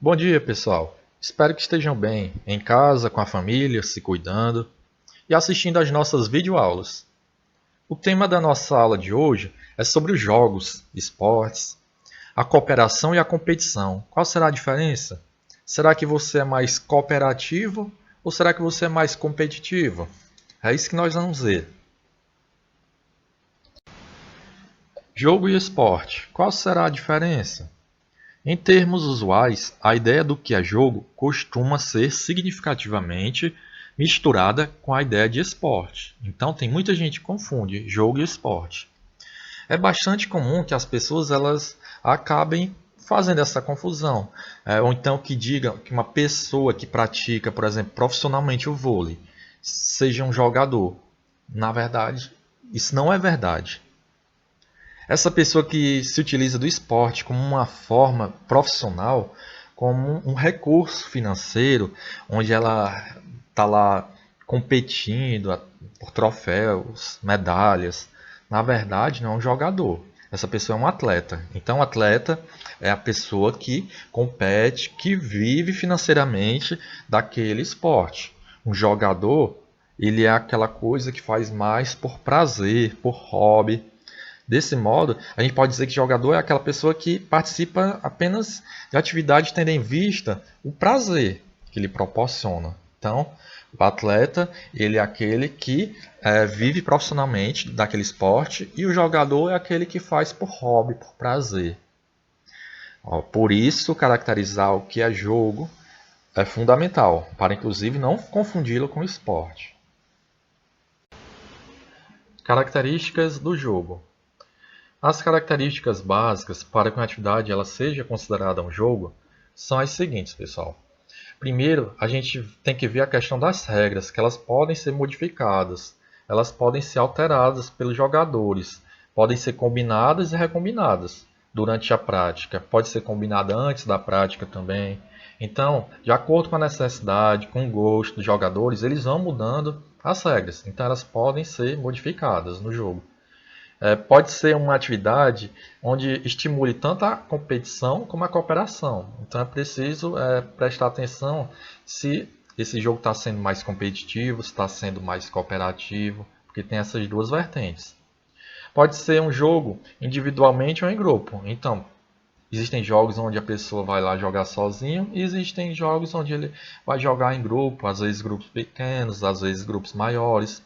Bom dia, pessoal. Espero que estejam bem, em casa, com a família, se cuidando e assistindo às nossas videoaulas. O tema da nossa aula de hoje é sobre os jogos, esportes, a cooperação e a competição. Qual será a diferença? Será que você é mais cooperativo ou será que você é mais competitivo? É isso que nós vamos ver. Jogo e esporte. Qual será a diferença? Em termos usuais, a ideia do que é jogo costuma ser significativamente misturada com a ideia de esporte. Então, tem muita gente que confunde jogo e esporte. É bastante comum que as pessoas elas acabem fazendo essa confusão. Ou então que digam que uma pessoa que pratica, por exemplo, profissionalmente o vôlei, seja um jogador. Na verdade, isso não é verdade. Essa pessoa que se utiliza do esporte como uma forma profissional, como um recurso financeiro, onde ela está lá competindo por troféus, medalhas, na verdade não é um jogador. Essa pessoa é um atleta. Então, o atleta é a pessoa que compete, que vive financeiramente daquele esporte. Um jogador, ele é aquela coisa que faz mais por prazer, por hobby. Desse modo, a gente pode dizer que jogador é aquela pessoa que participa apenas de atividades tendo em vista o prazer que lhe proporciona. Então, o atleta ele é aquele que vive profissionalmente daquele esporte e o jogador é aquele que faz por hobby, por prazer. Por isso, caracterizar o que é jogo é fundamental, para inclusive não confundi-lo com esporte. Características do jogo. As características básicas para que uma atividade ela seja considerada um jogo são as seguintes, pessoal. Primeiro, a gente tem que ver a questão das regras, que elas podem ser modificadas, elas podem ser alteradas pelos jogadores, podem ser combinadas e recombinadas durante a prática, pode ser combinada antes da prática também. Então, de acordo com a necessidade, com o gosto dos jogadores, eles vão mudando as regras, então elas podem ser modificadas no jogo. Pode ser uma atividade onde estimule tanto a competição como a cooperação. Então é preciso prestar atenção se esse jogo está sendo mais competitivo, se está sendo mais cooperativo, porque tem essas duas vertentes. Pode ser um jogo individualmente ou em grupo. Então, existem jogos onde a pessoa vai lá jogar sozinho e existem jogos onde ele vai jogar em grupo, às vezes grupos pequenos, às vezes grupos maiores.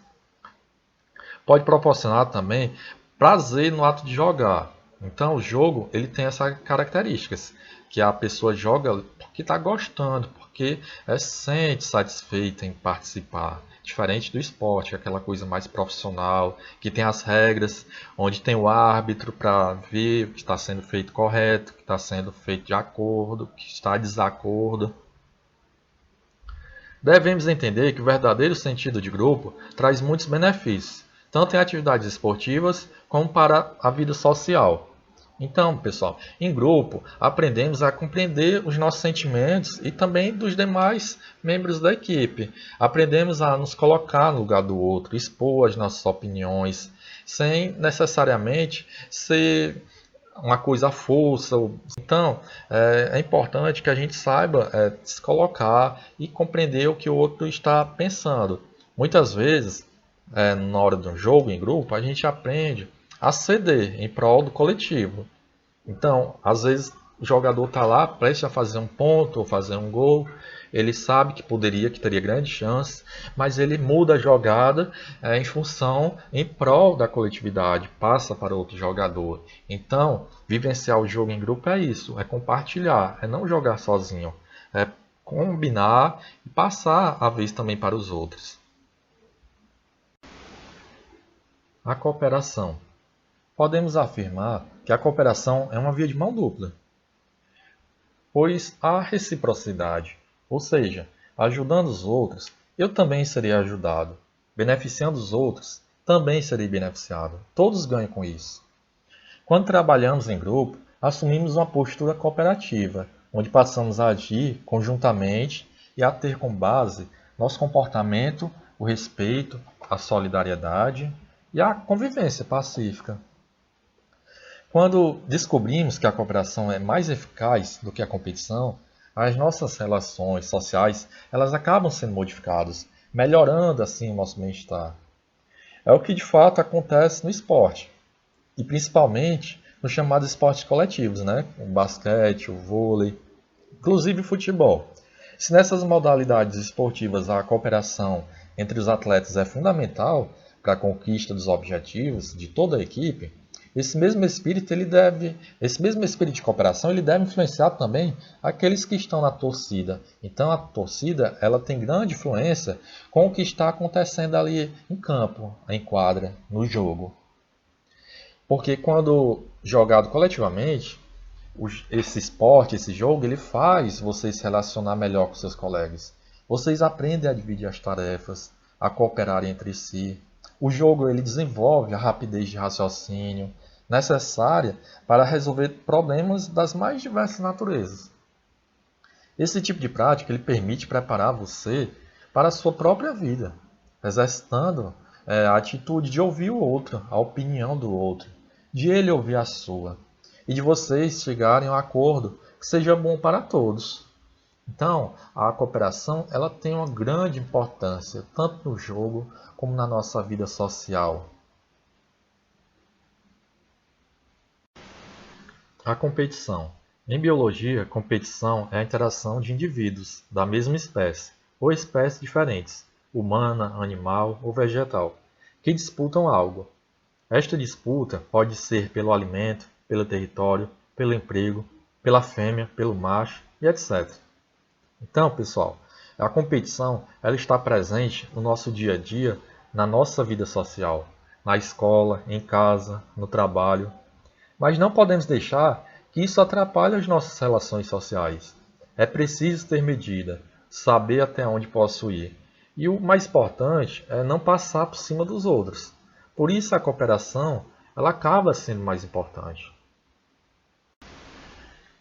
Pode proporcionar também prazer no ato de jogar. Então, o jogo ele tem essas características, que a pessoa joga porque está gostando, porque sente satisfeita em participar. Diferente do esporte, que é aquela coisa mais profissional, que tem as regras, onde tem o árbitro para ver o que está sendo feito correto, o que está sendo feito de acordo, o que está de desacordo. Devemos entender que o verdadeiro sentido de grupo traz muitos benefícios, tanto em atividades esportivas como para a vida social. Então, pessoal, em grupo, aprendemos a compreender os nossos sentimentos e também dos demais membros da equipe. Aprendemos a nos colocar no lugar do outro, expor as nossas opiniões, sem necessariamente ser uma coisa à força. Então, é importante que a gente saiba se colocar e compreender o que o outro está pensando. Muitas vezes, na hora de um jogo em grupo, a gente aprende a ceder em prol do coletivo. Então, às vezes, o jogador está lá prestes a fazer um ponto ou fazer um gol. Ele sabe que poderia, que teria grande chance, mas ele muda a jogada em função, em prol da coletividade, passa para outro jogador. Então, vivenciar o jogo em grupo é isso, é compartilhar, é não jogar sozinho, é combinar e passar a vez também para os outros. A cooperação. Podemos afirmar que a cooperação é uma via de mão dupla, pois há reciprocidade, ou seja, ajudando os outros, eu também serei ajudado. Beneficiando os outros, também serei beneficiado. Todos ganham com isso. Quando trabalhamos em grupo, assumimos uma postura cooperativa, onde passamos a agir conjuntamente e a ter como base nosso comportamento, o respeito, a solidariedade e a convivência pacífica. Quando descobrimos que a cooperação é mais eficaz do que a competição, as nossas relações sociais, elas acabam sendo modificadas, melhorando assim o nosso bem-estar. É o que de fato acontece no esporte, e principalmente nos chamados esportes coletivos, né? O basquete, o vôlei, inclusive o futebol. Se nessas modalidades esportivas a cooperação entre os atletas é fundamental para a conquista dos objetivos de toda a equipe, esse mesmo espírito de cooperação, ele deve influenciar também aqueles que estão na torcida. Então a torcida, ela tem grande influência com o que está acontecendo ali em campo, em quadra, no jogo. Porque quando jogado coletivamente, esse esporte, esse jogo, ele faz você se relacionar melhor com seus colegas. Vocês aprendem a dividir as tarefas, a cooperar entre si. O jogo ele desenvolve a rapidez de raciocínio necessária para resolver problemas das mais diversas naturezas. Esse tipo de prática ele permite preparar você para a sua própria vida, exercitando a atitude de ouvir o outro, a opinião do outro, de ele ouvir a sua, e de vocês chegarem a um acordo que seja bom para todos. Então, a cooperação ela tem uma grande importância, tanto no jogo como na nossa vida social. A competição. Em biologia, competição é a interação de indivíduos da mesma espécie, ou espécies diferentes, humana, animal ou vegetal, que disputam algo. Esta disputa pode ser pelo alimento, pelo território, pelo emprego, pela fêmea, pelo macho e etc. Então, pessoal, a competição ela está presente no nosso dia a dia, na nossa vida social, na escola, em casa, no trabalho. Mas não podemos deixar que isso atrapalhe as nossas relações sociais. É preciso ter medida, saber até onde posso ir. E o mais importante é não passar por cima dos outros. Por isso a cooperação ela acaba sendo mais importante.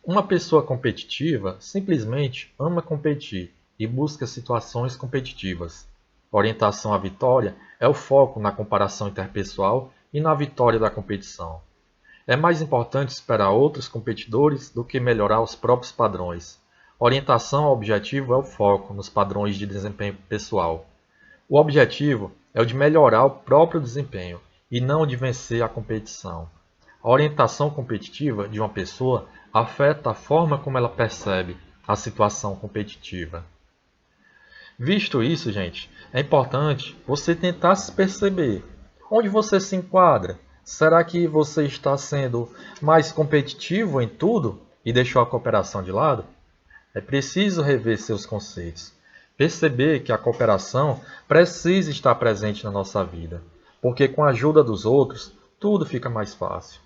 Uma pessoa competitiva simplesmente ama competir e busca situações competitivas. Orientação à vitória é o foco na comparação interpessoal e na vitória da competição. É mais importante esperar outros competidores do que melhorar os próprios padrões. Orientação ao objetivo é o foco nos padrões de desempenho pessoal. O objetivo é o de melhorar o próprio desempenho e não o de vencer a competição. A orientação competitiva de uma pessoa afeta a forma como ela percebe a situação competitiva. Visto isso, gente, é importante você tentar se perceber onde você se enquadra. Será que você está sendo mais competitivo em tudo e deixou a cooperação de lado? É preciso rever seus conceitos. Perceber que a cooperação precisa estar presente na nossa vida, porque com a ajuda dos outros, tudo fica mais fácil.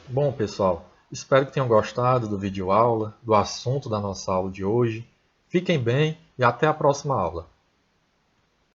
Bom, pessoal, espero que tenham gostado do vídeo aula, do assunto da nossa aula de hoje. Fiquem bem e até a próxima aula.